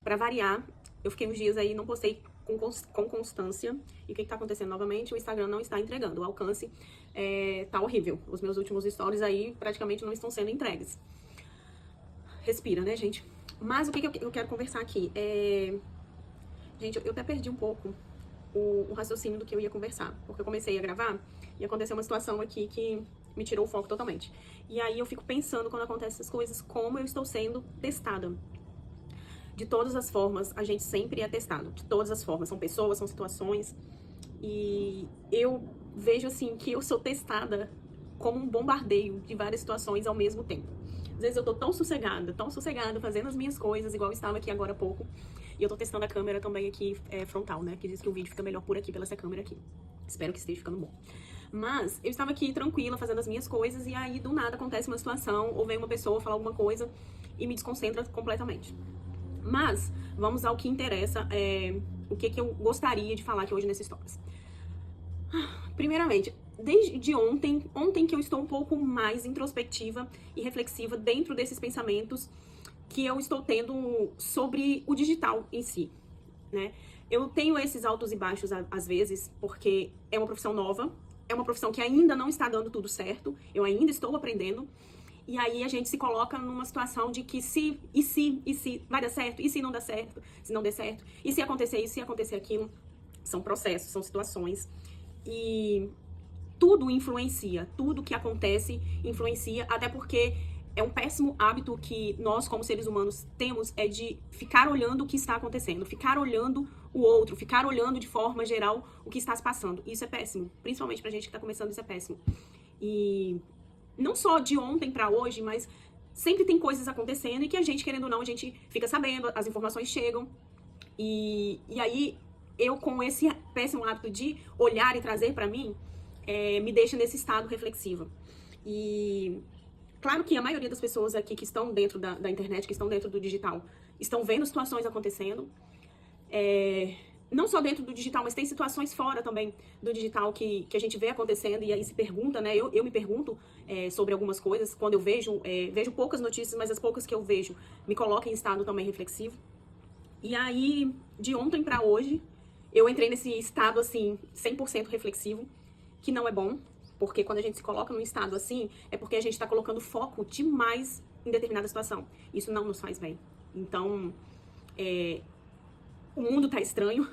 Pra variar, eu fiquei uns dias aí, não postei com constância. E o que tá acontecendo novamente? O Instagram não está entregando. O alcance tá horrível. Os meus últimos stories aí praticamente não estão sendo entregues. Respira, né, gente? Mas o que eu quero conversar aqui? Gente, eu até perdi um pouco o raciocínio do que eu ia conversar. Porque eu comecei a gravar e aconteceu uma situação aqui que me tirou o foco totalmente. E aí eu fico pensando, quando acontecem essas coisas, como eu estou sendo testada. De todas as formas, a gente sempre é testado. De todas as formas. São pessoas, são situações. E eu vejo, assim, que eu sou testada como um bombardeio de várias situações ao mesmo tempo. Às vezes eu tô tão sossegada, fazendo as minhas coisas, igual eu estava aqui agora há pouco. E eu tô testando a câmera também aqui, frontal, né? Que diz que o vídeo fica melhor por aqui, pela essa câmera aqui. Espero que esteja ficando bom. Mas eu estava aqui tranquila, fazendo as minhas coisas, e aí do nada acontece uma situação, ou vem uma pessoa falar alguma coisa e me desconcentra completamente. Mas vamos ao que interessa, o que eu gostaria de falar aqui hoje nesse Stories. Primeiramente, desde ontem que eu estou um pouco mais introspectiva e reflexiva dentro desses pensamentos que eu estou tendo sobre o digital em si, né? Eu tenho esses altos e baixos às vezes, porque é uma profissão nova, é uma profissão que ainda não está dando tudo certo, eu ainda estou aprendendo, e aí a gente se coloca numa situação de que se vai dar certo, e se não dá certo, se não der certo, e se acontecer isso, se acontecer aquilo. São processos, são situações, e tudo influencia, tudo que acontece influencia, até porque é um péssimo hábito que nós, como seres humanos, temos, é de ficar olhando o que está acontecendo, ficar olhando o outro, ficar olhando de forma geral o que está se passando. Isso é péssimo, principalmente pra gente que tá começando, isso é péssimo. E não só de ontem pra hoje, mas sempre tem coisas acontecendo e que a gente, querendo ou não, a gente fica sabendo, as informações chegam. E aí, eu com esse péssimo hábito de olhar e trazer pra mim, me deixa nesse estado reflexivo. E claro que a maioria das pessoas aqui que estão dentro da internet, que estão dentro do digital, estão vendo situações acontecendo. Não só dentro do digital, mas tem situações fora também do digital que a gente vê acontecendo e aí se pergunta, né? Eu me pergunto sobre algumas coisas. Quando eu vejo poucas notícias, mas as poucas que eu vejo me colocam em estado também reflexivo. E aí, de ontem pra hoje, eu entrei nesse estado, assim, 100% reflexivo, que não é bom, porque quando a gente se coloca num estado assim, é porque a gente tá colocando foco demais em determinada situação. Isso não nos faz bem. Então, o mundo tá estranho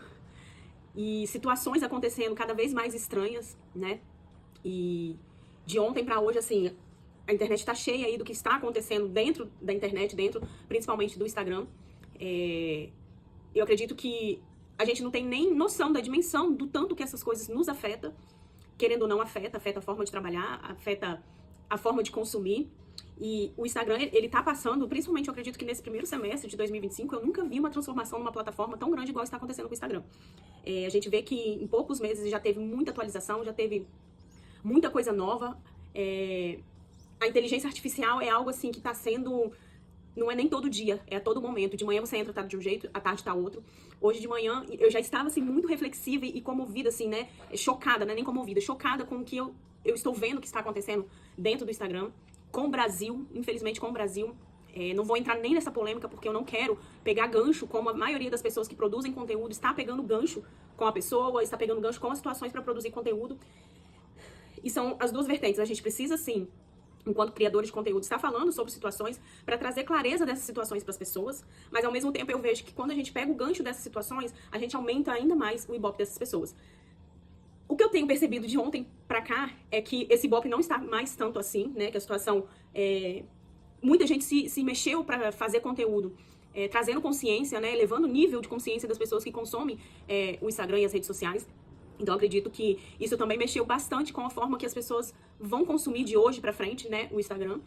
e situações acontecendo cada vez mais estranhas, né? E de ontem pra hoje, assim, a internet tá cheia aí do que está acontecendo dentro da internet, dentro principalmente do Instagram. Eu acredito que a gente não tem nem noção da dimensão do tanto que essas coisas nos afetam. Querendo ou não, afeta a forma de trabalhar, afeta a forma de consumir. E o Instagram, ele tá passando, principalmente eu acredito que nesse primeiro semestre de 2025, eu nunca vi uma transformação numa plataforma tão grande igual está acontecendo com o Instagram. A gente vê que em poucos meses já teve muita atualização, já teve muita coisa nova. A inteligência artificial é algo assim que tá sendo... Não é nem todo dia, é a todo momento. De manhã você entra, tá de um jeito, à tarde tá outro. Hoje de manhã eu já estava, assim, muito reflexiva e comovida, assim, né? Chocada, não é nem comovida, chocada com o que eu estou vendo que está acontecendo dentro do Instagram, com o Brasil, infelizmente com o Brasil. Não vou entrar nem nessa polêmica, porque eu não quero pegar gancho, como a maioria das pessoas que produzem conteúdo está pegando gancho com a pessoa, está pegando gancho com as situações para produzir conteúdo. E são as duas vertentes. A gente precisa, sim, enquanto criadores de conteúdo, está falando sobre situações para trazer clareza dessas situações para as pessoas, mas ao mesmo tempo eu vejo que quando a gente pega o gancho dessas situações, a gente aumenta ainda mais o ibope dessas pessoas. O que eu tenho percebido de ontem para cá é que esse ibope não está mais tanto assim, né, que a situação... muita gente se mexeu para fazer conteúdo, trazendo consciência, né, elevando o nível de consciência das pessoas que consomem o Instagram e as redes sociais. Então, eu acredito que isso também mexeu bastante com a forma que as pessoas vão consumir de hoje pra frente, né, o Instagram.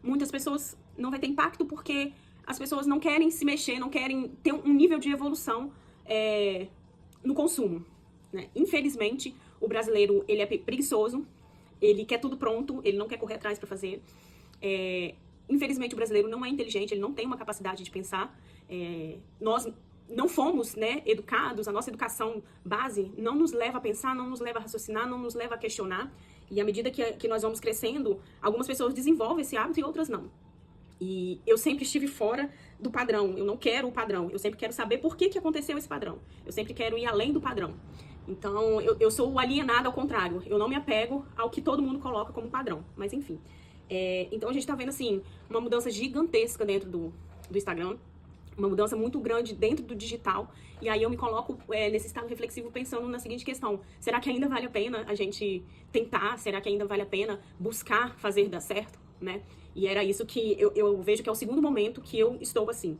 Muitas pessoas não vai ter impacto porque as pessoas não querem se mexer, não querem ter um nível de evolução no consumo, né? Infelizmente, o brasileiro, ele é preguiçoso, ele quer tudo pronto, ele não quer correr atrás pra fazer. Infelizmente, o brasileiro não é inteligente, ele não tem uma capacidade de pensar. Nós não fomos, né, educados, a nossa educação base não nos leva a pensar, não nos leva a raciocinar, não nos leva a questionar. E à medida que nós vamos crescendo, algumas pessoas desenvolvem esse hábito e outras não. E eu sempre estive fora do padrão, eu não quero o padrão, eu sempre quero saber por que aconteceu esse padrão, eu sempre quero ir além do padrão. Então, eu sou alienada ao contrário, eu não me apego ao que todo mundo coloca como padrão, mas enfim. Então a gente tá vendo, assim, uma mudança gigantesca dentro do Instagram, uma mudança muito grande dentro do digital, e aí eu me coloco nesse estado reflexivo pensando na seguinte questão: será que ainda vale a pena a gente tentar? Será que ainda vale a pena buscar fazer dar certo, né? E era isso que eu vejo que é o segundo momento que eu estou assim.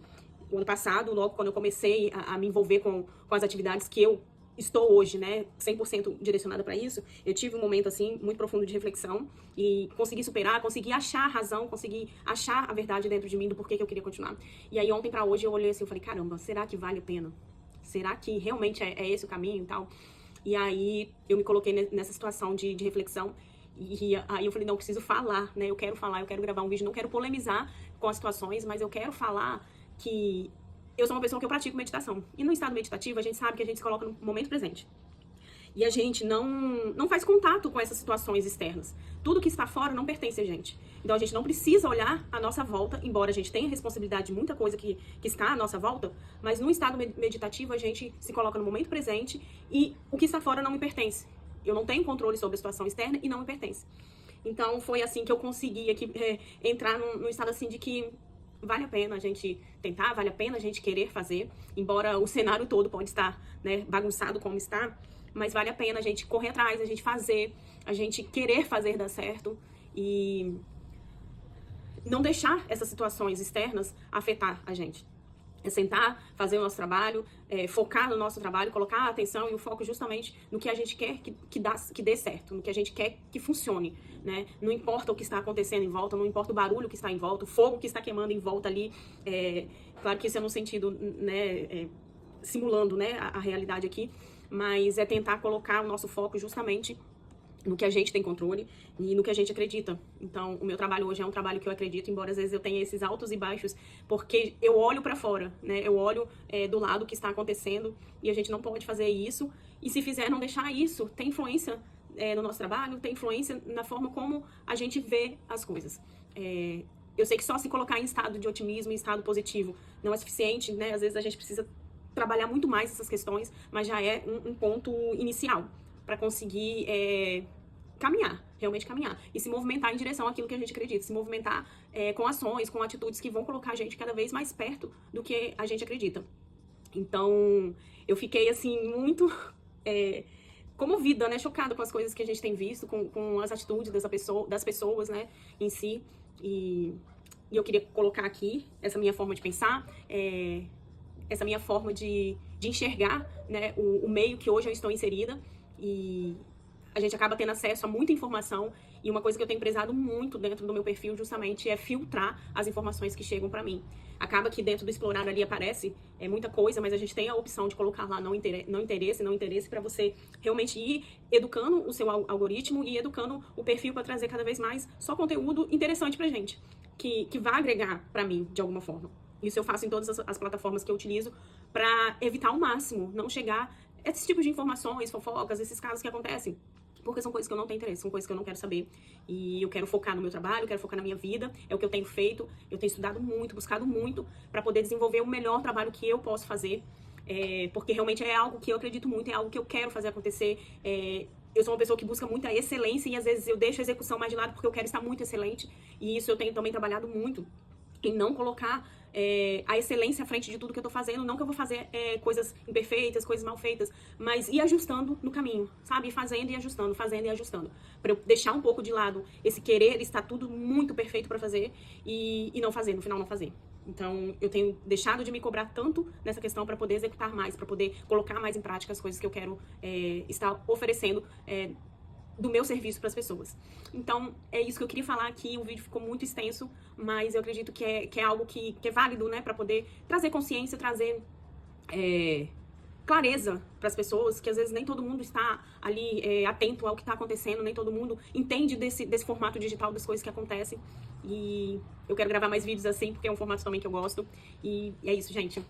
O ano passado, logo quando eu comecei a me envolver com as atividades que eu estou hoje, né, 100% direcionada para isso, eu tive um momento, assim, muito profundo de reflexão e consegui superar, consegui achar a razão, consegui achar a verdade dentro de mim do porquê que eu queria continuar. E aí, ontem pra hoje, eu olhei assim, eu falei, caramba, será que vale a pena? Será que realmente é esse o caminho e tal? E aí, eu me coloquei nessa situação de reflexão. E aí eu falei, não, eu preciso falar, né? Eu quero falar, eu quero gravar um vídeo, não quero polemizar com as situações, mas eu quero falar que eu sou uma pessoa que eu pratico meditação. E no estado meditativo, a gente sabe que a gente se coloca no momento presente. E a gente não faz contato com essas situações externas. Tudo que está fora não pertence a gente. Então a gente não precisa olhar à nossa volta, embora a gente tenha responsabilidade de muita coisa que está à nossa volta, mas no estado meditativo a gente se coloca no momento presente e o que está fora não me pertence. Eu não tenho controle sobre a situação externa e não me pertence. Então foi assim que eu consegui aqui, entrar num estado assim de que vale a pena a gente tentar, vale a pena a gente querer fazer, embora o cenário todo pode estar, né, bagunçado como está, mas vale a pena a gente correr atrás, a gente fazer, a gente querer fazer dar certo e não deixar essas situações externas afetar a gente. É sentar, fazer o nosso trabalho, focar no nosso trabalho, colocar a atenção e o foco justamente no que a gente quer que dê certo, no que a gente quer que funcione, né? Não importa o que está acontecendo em volta, não importa o barulho que está em volta, o fogo que está queimando em volta ali. Claro que isso é no sentido, né, simulando, né, a realidade aqui, mas é tentar colocar o nosso foco justamente no que a gente tem controle e no que a gente acredita. Então, o meu trabalho hoje é um trabalho que eu acredito, embora às vezes eu tenha esses altos e baixos, porque eu olho pra fora, né? Eu olho do lado que está acontecendo e a gente não pode fazer isso. E se fizer, não deixar isso, tem influência no nosso trabalho, tem influência na forma como a gente vê as coisas. Eu sei que só se colocar em estado de otimismo, em estado positivo, não é suficiente, né? Às vezes a gente precisa trabalhar muito mais essas questões, mas já é um ponto inicial para conseguir caminhar, realmente caminhar. E se movimentar em direção àquilo que a gente acredita. Se movimentar com ações, com atitudes que vão colocar a gente cada vez mais perto do que a gente acredita. Então, eu fiquei, assim, muito comovida, né? Chocada com as coisas que a gente tem visto, com as atitudes das pessoas, né? Em si. E eu queria colocar aqui essa minha forma de pensar, essa minha forma de enxergar, né? O meio que hoje eu estou inserida. E a gente acaba tendo acesso a muita informação e uma coisa que eu tenho prezado muito dentro do meu perfil justamente é filtrar as informações que chegam pra mim. Acaba que dentro do explorar ali aparece muita coisa, mas a gente tem a opção de colocar lá não interesse pra você realmente ir educando o seu algoritmo e educando o perfil pra trazer cada vez mais só conteúdo interessante pra gente, que vai agregar pra mim de alguma forma. Isso eu faço em todas as plataformas que eu utilizo pra evitar ao máximo não chegar esses tipos de informações, fofocas, esses casos que acontecem, porque são coisas que eu não tenho interesse, são coisas que eu não quero saber. E eu quero focar no meu trabalho, eu quero focar na minha vida, é o que eu tenho feito, eu tenho estudado muito, buscado muito, para poder desenvolver o melhor trabalho que eu posso fazer, porque realmente é algo que eu acredito muito, é algo que eu quero fazer acontecer. Eu sou uma pessoa que busca muita excelência e às vezes eu deixo a execução mais de lado porque eu quero estar muito excelente, e isso eu tenho também trabalhado muito em não colocar a excelência à frente de tudo que eu tô fazendo. Não que eu vou fazer coisas imperfeitas, coisas mal feitas, mas ir ajustando no caminho, sabe? Fazendo e ajustando, pra eu deixar um pouco de lado esse querer estar tudo muito perfeito pra fazer e não fazer, no final não fazer. Então, eu tenho deixado de me cobrar tanto nessa questão pra poder executar mais, pra poder colocar mais em prática as coisas que eu quero estar oferecendo do meu serviço para as pessoas. Então, é isso que eu queria falar aqui. O vídeo ficou muito extenso, mas eu acredito que é algo que é válido, né? Para poder trazer consciência, trazer clareza para as pessoas, que às vezes nem todo mundo está ali atento ao que está acontecendo, nem todo mundo entende desse formato digital, das coisas que acontecem. E eu quero gravar mais vídeos assim, porque é um formato também que eu gosto. E é isso, gente.